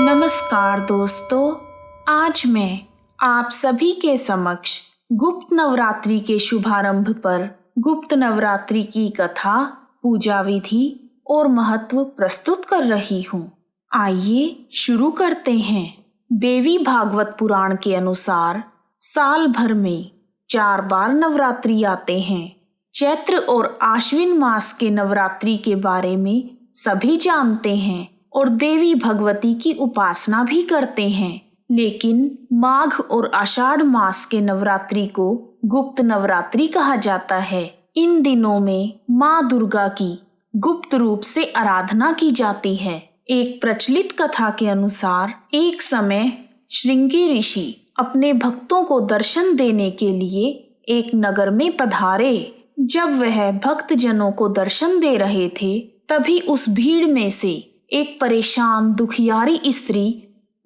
नमस्कार दोस्तों, आज मैं आप सभी के समक्ष गुप्त नवरात्रि के शुभारंभ पर गुप्त नवरात्रि की कथा, पूजा विधि और महत्व प्रस्तुत कर रही हूँ। आइए शुरू करते हैं। देवी भागवत पुराण के अनुसार साल भर में 4 बार नवरात्रि आते हैं। चैत्र और आश्विन मास के नवरात्रि के बारे में सभी जानते हैं और देवी भगवती की उपासना भी करते हैं, लेकिन माघ और आषाढ़ मास के नवरात्रि को गुप्त नवरात्रि कहा जाता है। इन दिनों में माँ दुर्गा की गुप्त रूप से आराधना की जाती है। एक प्रचलित कथा के अनुसार एक समय श्रृंगी ऋषि अपने भक्तों को दर्शन देने के लिए एक नगर में पधारे। जब वह भक्त जनों को दर्शन दे रहे थे, तभी उस भीड़ में से एक परेशान दुखियारी स्त्री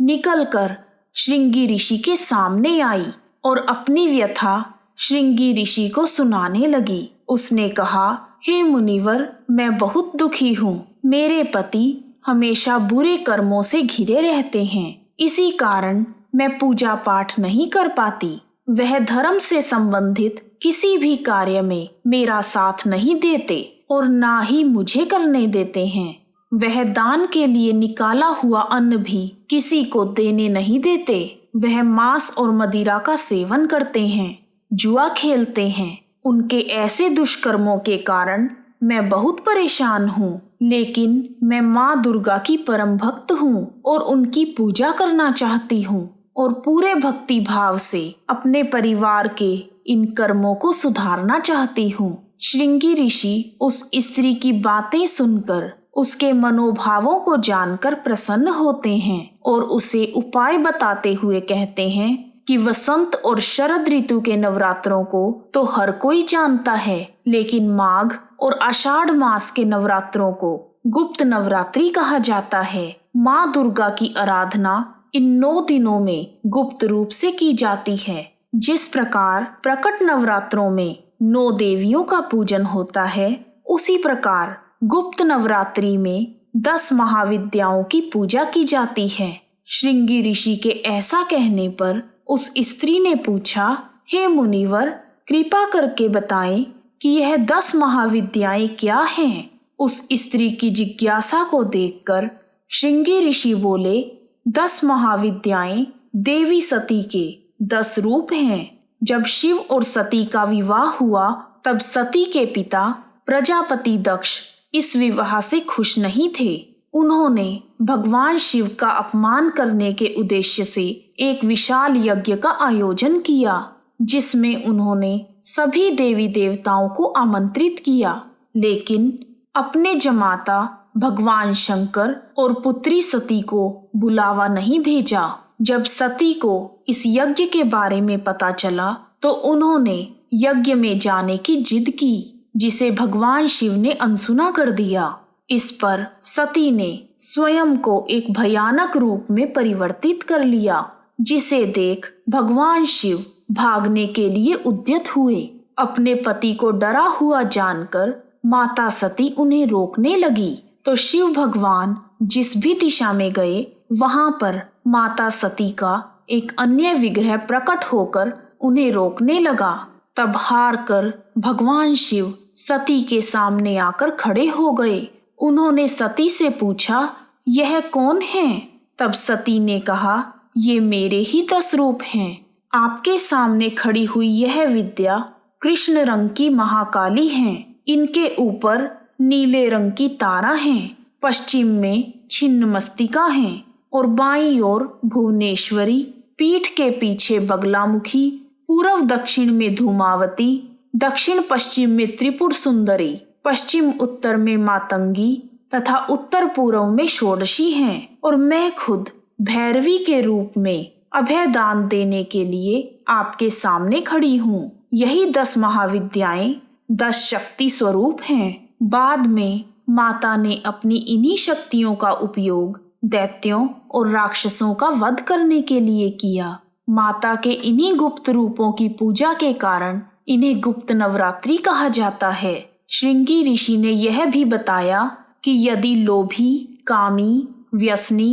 निकलकर श्रृंगी ऋषि के सामने आई और अपनी व्यथा श्रृंगी ऋषि को सुनाने लगी। उसने कहा, हे मुनिवर, मैं बहुत दुखी हूँ। मेरे पति हमेशा बुरे कर्मों से घिरे रहते हैं। इसी कारण मैं पूजा पाठ नहीं कर पाती। वह धर्म से संबंधित किसी भी कार्य में मेरा साथ नहीं देते और ना ही मुझे करने देते हैं। वह दान के लिए निकाला हुआ अन्न भी किसी को देने नहीं देते। वह मांस और मदिरा का सेवन करते हैं, जुआ खेलते हैं। उनके ऐसे दुष्कर्मों के कारण मैं बहुत परेशान हूँ, लेकिन मैं माँ दुर्गा की परम भक्त हूँ और उनकी पूजा करना चाहती हूँ और पूरे भक्ति भाव से अपने परिवार के इन कर्मों को सुधारना चाहती हूँ। श्रृंगी ऋषि उस स्त्री की बातें सुनकर उसके मनोभावों को जानकर प्रसन्न होते हैं और उसे उपाय बताते हुए कहते हैं कि वसंत और शरद ऋतु के नवरात्रों को तो हर कोई जानता है, लेकिन माघ और आषाढ़ मास के नवरात्रों को गुप्त नवरात्रि कहा जाता है। माँ दुर्गा की आराधना इन 9 दिनों में गुप्त रूप से की जाती है। जिस प्रकार प्रकट नवरात्रों में 9 देवियों का पूजन होता है, उसी प्रकार गुप्त नवरात्रि में 10 महाविद्याओं की पूजा की जाती है। श्रृंगी ऋषि के ऐसा कहने पर उस स्त्री ने पूछा, हे मुनिवर, कृपा करके बताएं कि यह 10 महाविद्याएं क्या हैं? उस स्त्री की जिज्ञासा को देखकर श्रृंगी ऋषि बोले, 10 महाविद्याएं देवी सती के 10 रूप हैं। जब शिव और सती का विवाह हुआ, तब सती के पिता प्रजापति दक्ष इस विवाह से खुश नहीं थे। उन्होंने भगवान शिव का अपमान करने के उद्देश्य से एक विशाल यज्ञ का आयोजन किया, जिसमें उन्होंने सभी देवी देवताओं को आमंत्रित किया, लेकिन अपने जमाता भगवान शंकर और पुत्री सती को बुलावा नहीं भेजा। जब सती को इस यज्ञ के बारे में पता चला, तो उन्होंने यज्ञ में जाने की जिद की, जिसे भगवान शिव ने अनसुना कर दिया। इस पर सती ने स्वयं को एक भयानक रूप में परिवर्तित कर लिया, जिसे देख भगवान शिव भागने के लिए उद्यत हुए। अपने पति को डरा हुआ जानकर माता सती उन्हें रोकने लगी, तो शिव भगवान जिस भी दिशा में गए, वहां पर माता सती का एक अन्य विग्रह प्रकट होकर उन्हें रोकने लगा। तब हार कर भगवान शिव सती के सामने आकर खड़े हो गए। उन्होंने सती से पूछा, यह कौन है? तब सती ने कहा, ये मेरे ही 10 रूप हैं। आपके सामने खड़ी हुई यह विद्या कृष्ण रंग की महाकाली है। इनके ऊपर नीले रंग की तारा है, पश्चिम में छिन्नमस्तिका है और बाईं ओर भुवनेश्वरी, पीठ के पीछे बगलामुखी, पूर्व दक्षिण में धूमावती, दक्षिण पश्चिम में त्रिपुर सुंदरी, पश्चिम उत्तर में मातंगी तथा उत्तर पूर्व में षोडशी हैं और मैं खुद भैरवी के रूप में अभय दान देने के लिए आपके सामने खड़ी हूँ। यही 10 महाविद्याएं 10 शक्ति स्वरूप हैं। बाद में माता ने अपनी इन्हीं शक्तियों का उपयोग दैत्यों और राक्षसों का वध करने के लिए किया। माता के इन्हीं गुप्त रूपों की पूजा के कारण इन्हें गुप्त नवरात्रि कहा जाता है। श्रृंगी ऋषि ने यह भी बताया कि यदि लोभी, कामी, व्यसनी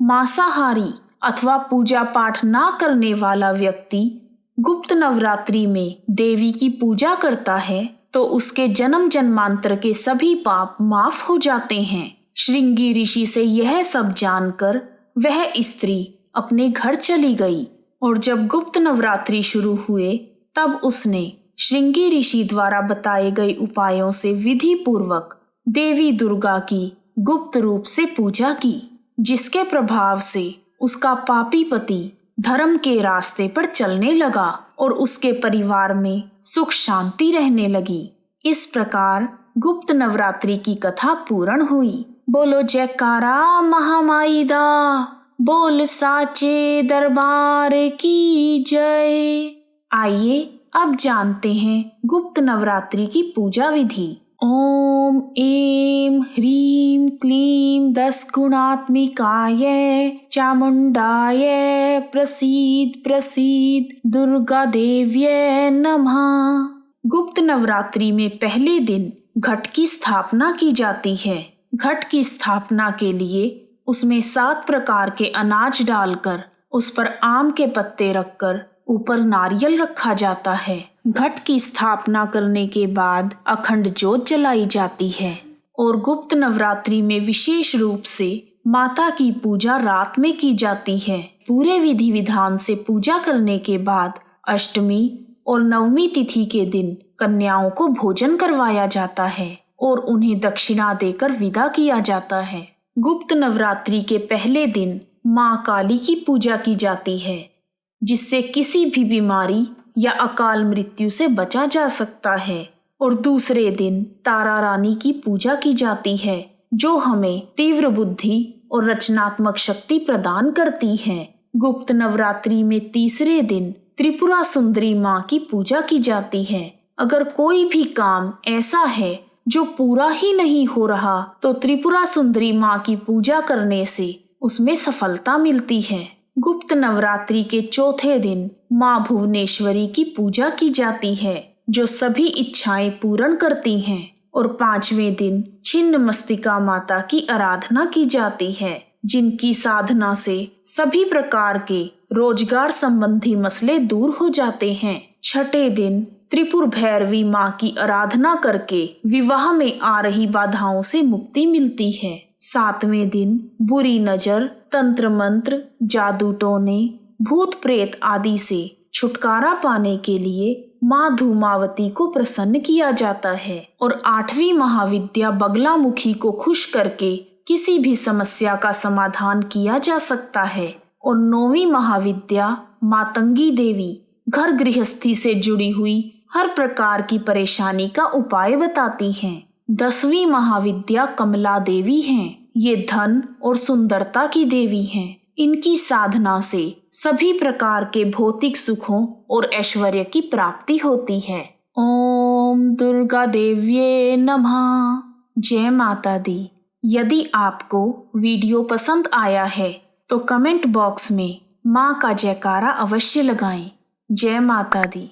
मांसाहारी अथवा पूजा पाठ ना करने वाला व्यक्ति गुप्त नवरात्रि में देवी की पूजा करता है तो उसके जन्म जन्मांतर के सभी पाप माफ हो जाते हैं। श्रृंगी ऋषि से यह सब जानकर वह स्त्री अपने घर चली गई और जब गुप्त नवरात्रि शुरू हुए तब उसने श्रृंगी ऋषि द्वारा बताए गए उपायों से विधि पूर्वक देवी दुर्गा की गुप्त रूप से पूजा की, जिसके प्रभाव से उसका पापी पति धर्म के रास्ते पर चलने लगा और उसके परिवार में सुख शांति रहने लगी। इस प्रकार गुप्त नवरात्रि की कथा पूर्ण हुई। बोलो जयकारा महामाई दा, बोल साचे दरबार की जय। आइए अब जानते हैं गुप्त नवरात्रि की पूजा विधि। ओम ऐं ह्रीं क्लीं 10 गुणात्मिकाय चामुंडाय प्रसीद प्रसीद दुर्गा देव्यै नमः। गुप्त नवरात्रि में पहले दिन घट की स्थापना की जाती है। घट की स्थापना के लिए उसमें 7 प्रकार के अनाज डालकर उस पर आम के पत्ते रखकर ऊपर नारियल रखा जाता है। घट की स्थापना करने के बाद अखंड ज्योत जलाई जाती है और गुप्त नवरात्रि में विशेष रूप से माता की पूजा रात में की जाती है। पूरे विधि विधान से पूजा करने के बाद अष्टमी और नवमी तिथि के दिन कन्याओं को भोजन करवाया जाता है और उन्हें दक्षिणा देकर विदा किया जाता है। गुप्त नवरात्रि के पहले दिन मां काली की पूजा की जाती है, जिससे किसी भी बीमारी या अकाल मृत्यु से बचा जा सकता है। और दूसरे दिन तारा रानी की पूजा की जाती है, जो हमें तीव्र बुद्धि और रचनात्मक शक्ति प्रदान करती है। गुप्त नवरात्रि में तीसरे दिन त्रिपुरा सुंदरी मां की पूजा की जाती है। अगर कोई भी काम ऐसा है जो पूरा ही नहीं हो रहा तो त्रिपुरा सुंदरी मां की पूजा करने से उसमें सफलता मिलती है। गुप्त नवरात्रि के चौथे दिन मां भुवनेश्वरी की पूजा की जाती है, जो सभी इच्छाएं पूर्ण करती हैं। और 5वें दिन छिन्न मस्तिका माता की आराधना की जाती है, जिनकी साधना से सभी प्रकार के रोजगार संबंधी मसले दूर हो जाते हैं। 6ठे दिन त्रिपुर भैरवी मां की आराधना करके विवाह में आ रही बाधाओं से मुक्ति मिलती है। 7वें दिन बुरी नजर, तंत्र मंत्र, जादू टोने, भूत प्रेत आदि से छुटकारा पाने के लिए मां धूमावती को प्रसन्न किया जाता है। और 8वीं महाविद्या बगलामुखी को खुश करके किसी भी समस्या का समाधान किया जा सकता है। और 9वीं महाविद्या मातंगी देवी घर गृहस्थी से जुड़ी हुई हर प्रकार की परेशानी का उपाय बताती हैं। 10वीं महाविद्या कमला देवी हैं। ये धन और सुंदरता की देवी हैं। इनकी साधना से सभी प्रकार के भौतिक सुखों और ऐश्वर्य की प्राप्ति होती है। ओम दुर्गा देव्ये नमः। जय माता दी। यदि आपको वीडियो पसंद आया है तो कमेंट बॉक्स में मां का जयकारा अवश्य लगाएं। जय माता दी।